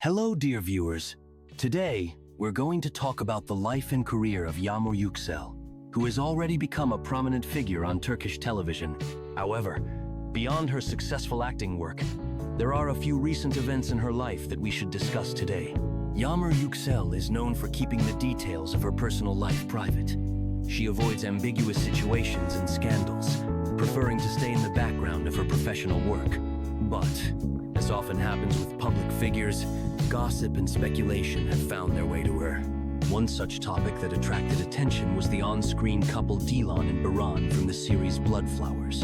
Hello, dear viewers. Today, we're going to talk about the life and career of Yagmur Yuksel, who has already become a prominent figure on Turkish television. However, beyond her successful acting work, there are a few recent events in her life that we should discuss today. Yagmur Yuksel is known for keeping the details of her personal life private. She avoids ambiguous situations and scandals, preferring to stay in the background of her professional work. But, as often happens with public figures, gossip and speculation have found their way to her. One such topic that attracted attention was the on-screen couple Dilan and Baran from the series Bloodflowers.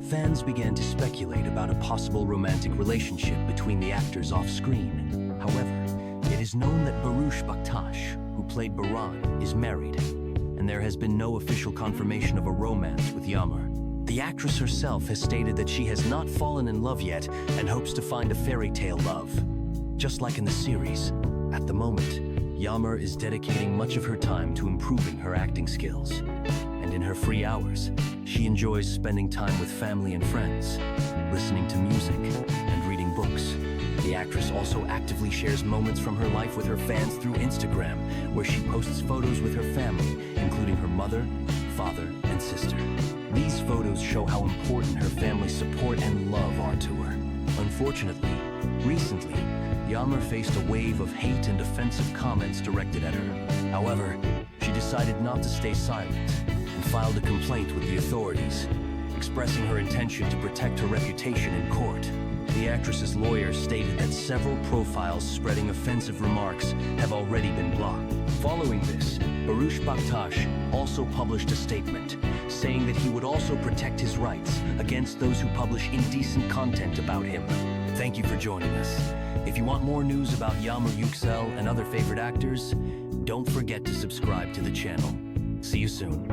Fans began to speculate about a possible romantic relationship between the actors off-screen. However, it is known that Baktas, who played Baran, is married, and there has been no official confirmation of a romance with Yagmur. The actress herself has stated that she has not fallen in love yet and hopes to find a fairy tale love. Just like in the series, at the moment, Yagmur is dedicating much of her time to improving her acting skills. And in her free hours, she enjoys spending time with family and friends, listening to music, and reading books. The actress also actively shares moments from her life with her fans through Instagram, where she posts photos with her family, including her mother, father, and sister. These photos show how important her family's support and love are to her. Unfortunately, recently, Yagmur faced a wave of hate and offensive comments directed at her. However, she decided not to stay silent and filed a complaint with the authorities, expressing her intention to protect her reputation in court. The actress's lawyer stated that several profiles spreading offensive remarks have already been blocked. Following this, Baktas also published a statement, saying that he would also protect his rights against those who publish indecent content about him. Thank you for joining us. If you want more news about Yagmur Yuksel and other favorite actors, don't forget to subscribe to the channel. See you soon.